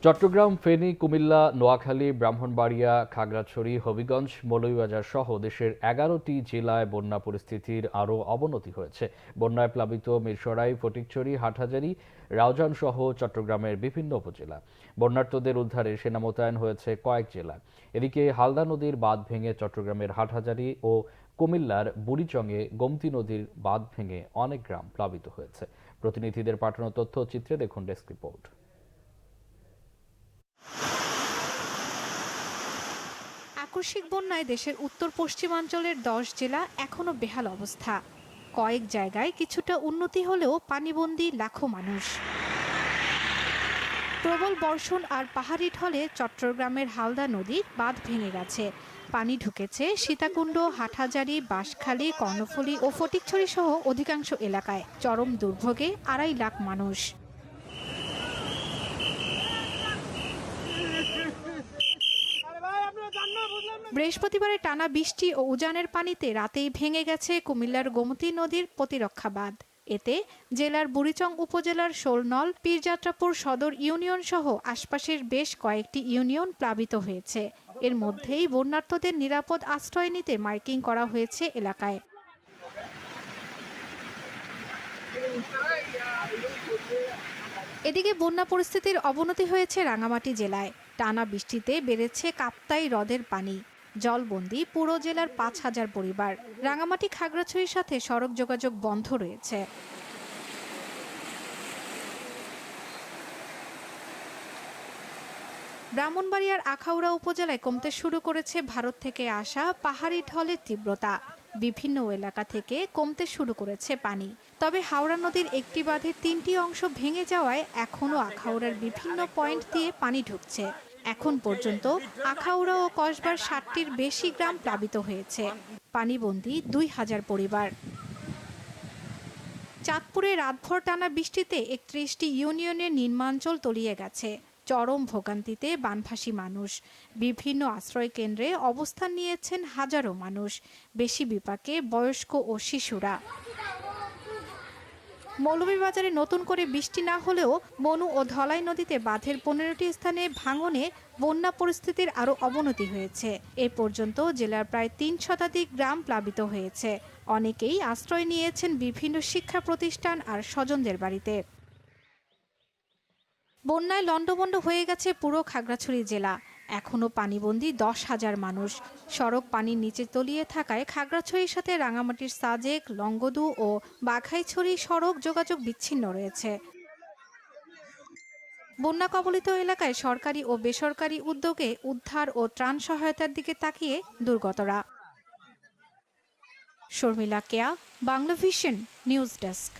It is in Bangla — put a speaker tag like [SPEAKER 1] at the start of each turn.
[SPEAKER 1] চট্টগ্রাম, ফেনী, কুমিল্লা, নোয়াখালী, ব্রাহ্মণবাড়িয়া, খাগড়াছড়ি, হবিগঞ্জ, মৌলভীবাজার সহ দেশের ১১টি জেলায় বন্যা পরিস্থিতির আরও অবনতি হয়েছে। বন্যায় প্লাবিত মিরসরাই, ফটিকছড়ি, হাটহাজারী, রাউজান সহ চট্টগ্রামের বিভিন্ন উপজেলা। বন্যার্তদের উদ্ধারে সেনা মোতায়েন হয়েছে কয়েক জেলায়। এদিকে হালদা নদীর বাঁধ ভেঙে চট্টগ্রামের হাটহাজারী ও কুমিল্লার বুড়িচংয়ে গোমতী নদীর বাঁধ ভেঙে অনেক গ্রাম প্লাবিত হয়েছে। প্রতিনিধিদের পাঠানো তথ্য চিত্রে দেখুন ডেস্ক রিপোর্ট।
[SPEAKER 2] আকস্মিক বন্যায় দেশের উত্তর পশ্চিমাঞ্চলের ১০ জেলা এখনো বেহাল অবস্থা। কয়েক জায়গায় কিছুটা উন্নতি হলেও পানিবন্দী লাখো মানুষ। প্রবল বর্ষণ আর পাহাড়ি ঢলে চট্টগ্রামের হালদা নদীর বাঁধ ভেঙে গেছে। পানি ঢুকেছে সীতাকুণ্ড, হাটহাজারী, বাঁশখালী, কর্ণফুলী ও ফটিকছড়ি সহ অধিকাংশ এলাকায়। চরম দুর্ভোগে ২.৫ লাখ মানুষ। বৃহস্পতিবারে টানা বৃষ্টি ও উজানের পানিতে রাতেই ভেঙে গেছে কুমিল্লার গোমতী নদীর প্রতিরক্ষা বাঁধ। এতে জেলার বুড়িচং উপজেলার শোলনল, পীরযাত্রাপুর সদর ইউনিয়ন সহ আশপাশের বেশ কয়েকটি ইউনিয়ন প্লাবিত হয়েছে। এর মধ্যেই বন্যার্তদের নিরাপদ আশ্রয় নিতে মাইকিং করা হয়েছে এলাকায়। এদিকে বন্যা পরিস্থিতির অবনতি হয়েছে রাঙামাটি জেলায়। টানা বৃষ্টিতে বেড়েছে কাপ্তাই হ্রদের পানি। জলবন্দি পুরো জেলার ৫,০০০ পরিবার। রাঙামাটি খাগড়াছড়ির সাথে সড়ক যোগাযোগ বন্ধ রয়েছে। ব্রাহ্মণবাড়িয়ার আখাউড়া উপজেলায় কমতে শুরু করেছে ভারত থেকে আসা পাহাড়ি ঢলের তীব্রতা। বিভিন্ন এলাকা থেকে কমতে শুরু করেছে পানি। তবে হাওড়া নদীর একটি বাঁধের ৩টি অংশ ভেঙে যাওয়ায় এখনও আখাউড়ার বিভিন্ন পয়েন্ট দিয়ে পানি ঢুকছে। এখন পর্যন্ত আখাউড়া ও কসবার ৬০টির বেশি গ্রাম প্লাবিত হয়েছে। পানিবন্দী ২,০০০ পরিবার। চাঁদপুরে রাতভর টানা বৃষ্টিতে ৩১টি ইউনিয়নের নিম্নাঞ্চল তলিয়ে গেছে। চরম ভোগান্তিতে বানভাসী মানুষ। বিভিন্ন আশ্রয় কেন্দ্রে অবস্থান নিয়েছেন হাজারো মানুষ। বেশি বিপাকে বয়স্ক ও শিশুরা। মৌলভীবাজারে নতুন করে বৃষ্টি না হলেও মনু ও ধলাই নদীতে বাঁধের ১৫টি স্থানে ভাঙনে বন্যা পরিস্থিতির আরও অবনতি হয়েছে। এ পর্যন্ত জেলার প্রায় ৩ শতাধিক গ্রাম প্লাবিত হয়েছে। অনেকেই আশ্রয় নিয়েছেন বিভিন্ন শিক্ষা প্রতিষ্ঠান আর স্বজনদের বাড়িতে। বন্যায় লণ্ডভণ্ড হয়ে গেছে পুরো খাগড়াছড়ি জেলা। এখনও পানিবন্দী ১০,০০০ মানুষ। সড়ক পানির নিচে তলিয়ে থাকায় খাগড়াছড়ির সাথে রাঙামাটির সাজেক, লংগদু ও বাঘাইছড়ি সড়ক যোগাযোগ বিচ্ছিন্ন রয়েছে। বন্যা কবলিত এলাকায় সরকারি ও বেসরকারি উদ্যোগে উদ্ধার ও ত্রাণ সহায়তার দিকে তাকিয়ে দুর্গতরা। শর্মিলা কেয়া, বাংলা ভিশন, নিউজ ডেস্ক।